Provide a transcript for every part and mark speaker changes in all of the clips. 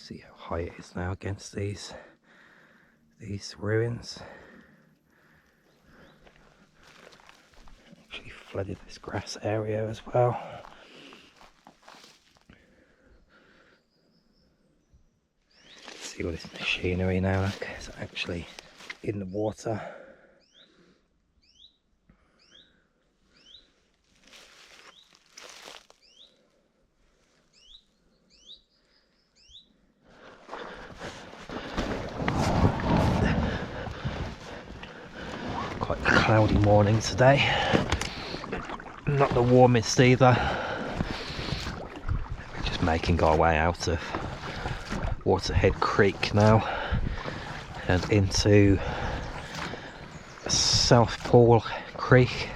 Speaker 1: See how high it is now against these ruins. Actually flooded this grass area as well. See all this machinery now, look, it's actually in the water. Quite a cloudy morning today. Not the warmest either. We're just making our way out of Waterhead Creek now and into Southpool Creek.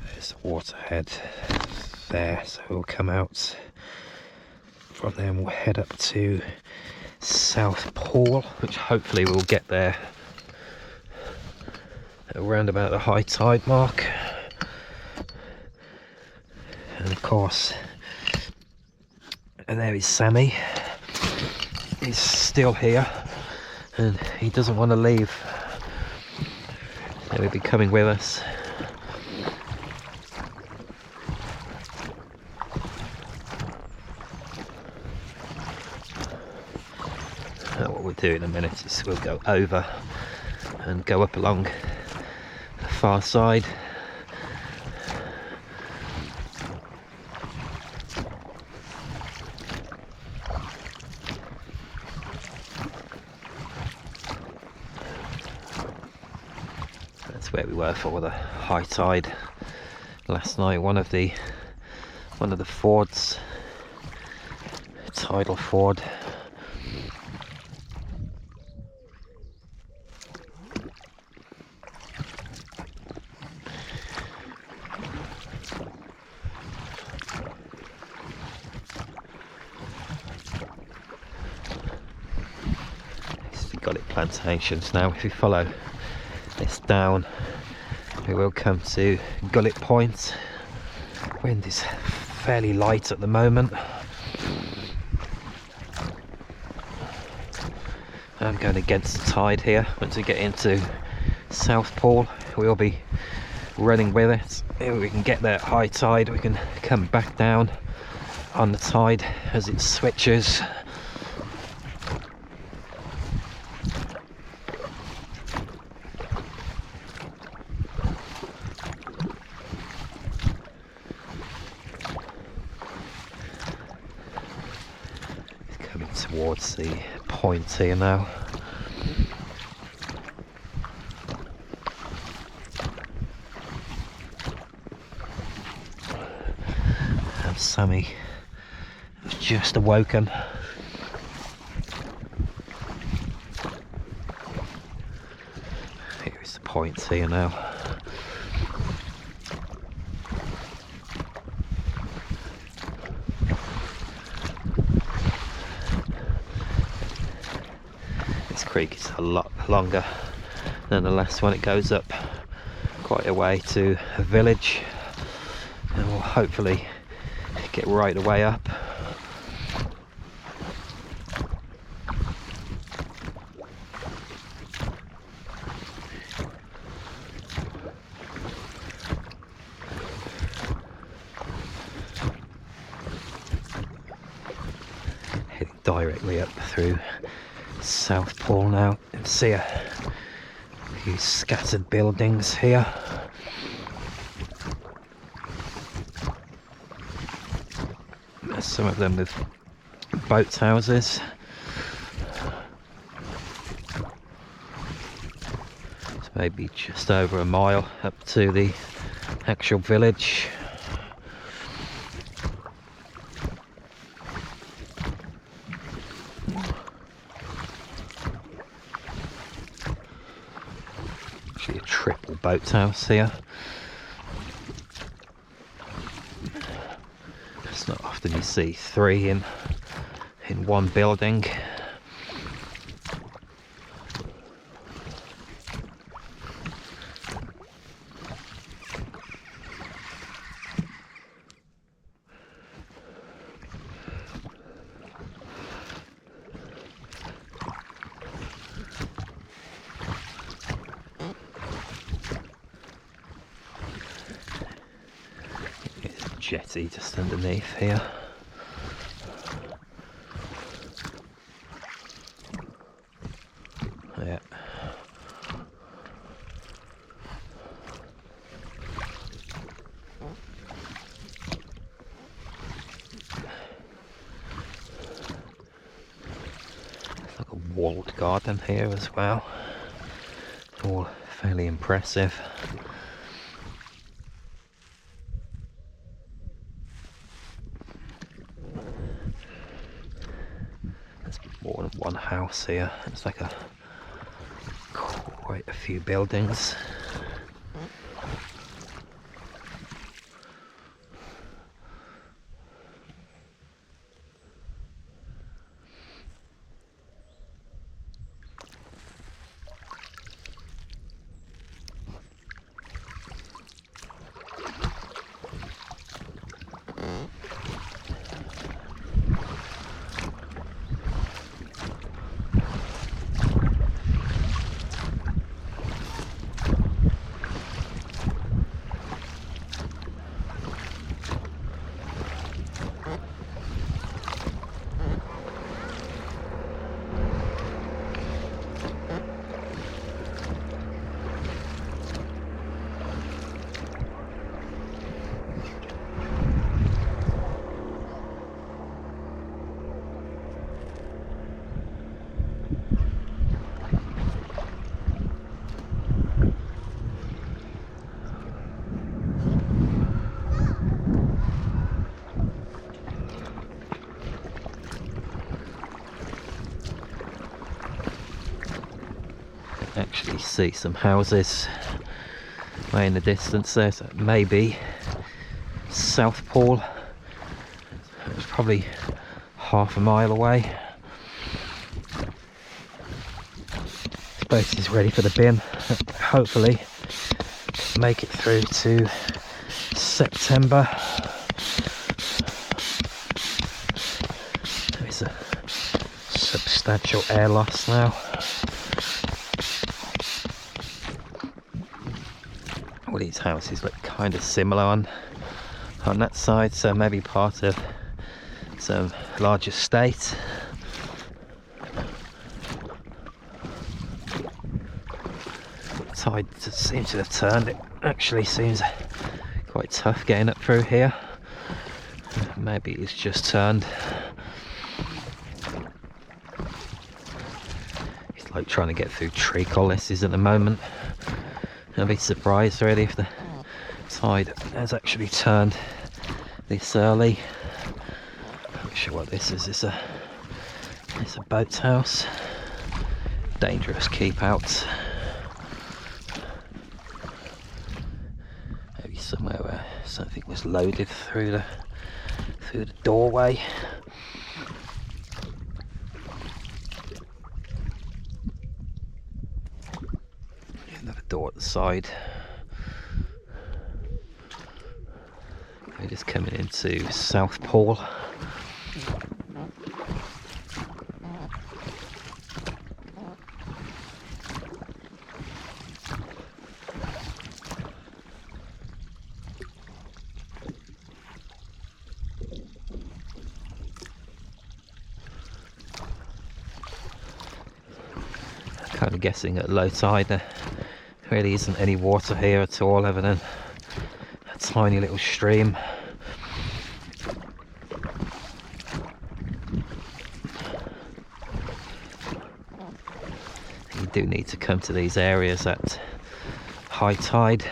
Speaker 1: There's Waterhead there, so we'll come out from there and we'll head up to Southpool, which hopefully we'll get there around about the high tide mark. And of course, and there is Sammy. He's still here and he doesn't want to leave. He'll be coming with us. What we'll do in a minute is we'll go over and go up along the far side. That's where we were for the high tide last night. One of the fords, tidal ford. Gullet plantations. Now if we follow this down we will come to Gullet Point. Wind is fairly light at the moment. I'm going against the tide here. Once we get into Southpool we'll be running with it. If we can get there at high tide we can come back down on the tide as it switches. Towards the point here now. And Sammy has just awoken. Here is the point here now. Creek is a lot longer than the last one. It goes up quite a way to a village and we'll hopefully get right the way up. Heading directly up through Southpool now, and see a few scattered buildings here. There's some of them with boat houses. It's maybe just over a mile up to the actual village. A triple boathouse here. It's not often you see three in one building. jetty just underneath here. Yeah. It's like a walled garden here as well. All fairly impressive. There's more than one house here. It's like quite a few buildings. Actually see some houses way in the distance there, so maybe Southpool. It's probably half a mile away. This boat is ready for the bin. Hopefully make it through to September. There's a substantial air loss now. All these houses look kind of similar on that side, so maybe part of some large estate. Tide seems to have turned. It actually seems quite tough getting up through here. Maybe it's just turned. It's like trying to get through tree colosses at the moment. I'd be surprised really if the tide has actually turned this early. Not sure what this is. It's a boathouse. Dangerous, keep out. Maybe somewhere where something was loaded through the doorway. Another door at the side. We're just coming into Southpool. Kind of guessing at low tide there really isn't any water here at all other than a tiny little stream. You do need to come to these areas at high tide.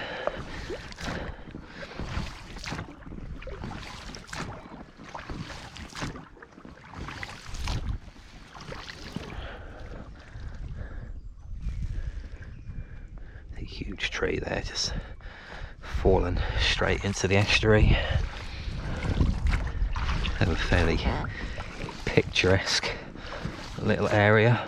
Speaker 1: Huge tree there, just fallen straight into the estuary. Have a fairly picturesque little area.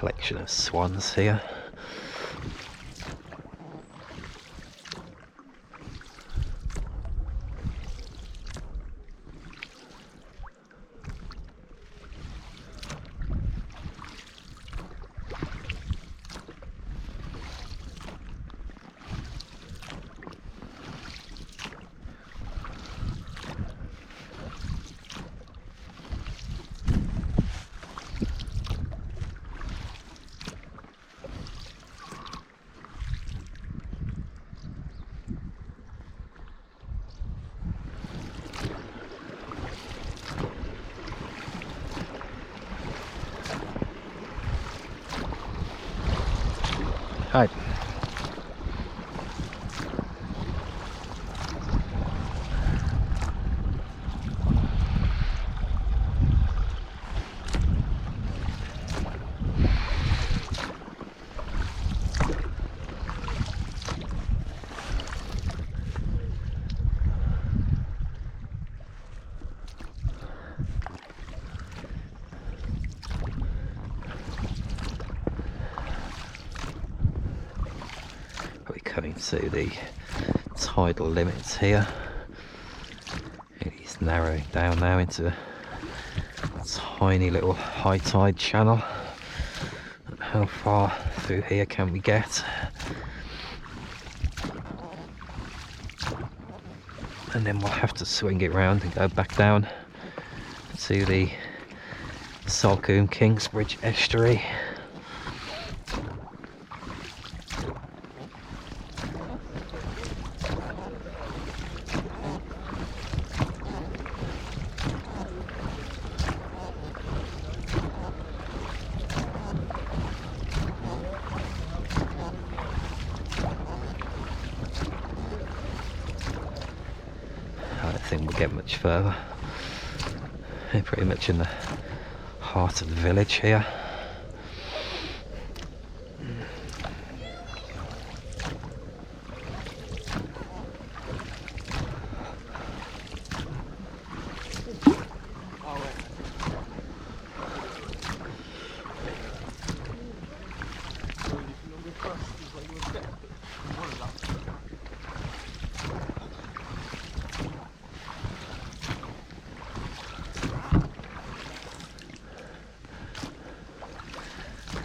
Speaker 1: collection of swans here. Hi. We're coming to the tidal limits here. It is narrowing down now into a tiny little high tide channel. How far through here can we get? And then we'll have to swing it round and go back down to the Salcombe Kingsbridge Estuary. I don't think we'll get much further. We're pretty much in the heart of the village here.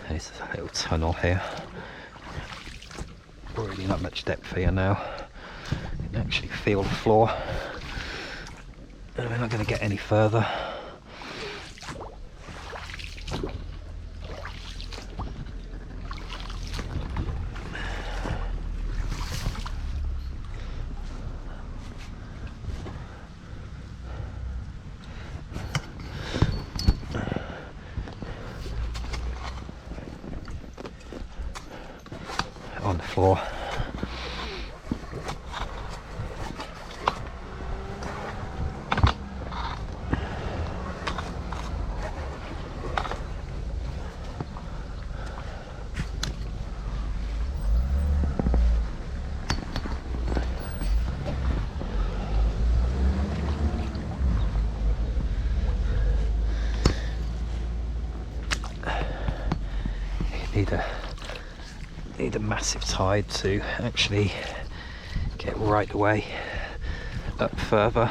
Speaker 1: There's a little tunnel here. Really not much depth here now. You can actually feel the floor. And we're not going to get any further. On the floor. Need a massive tide to actually get right away up further.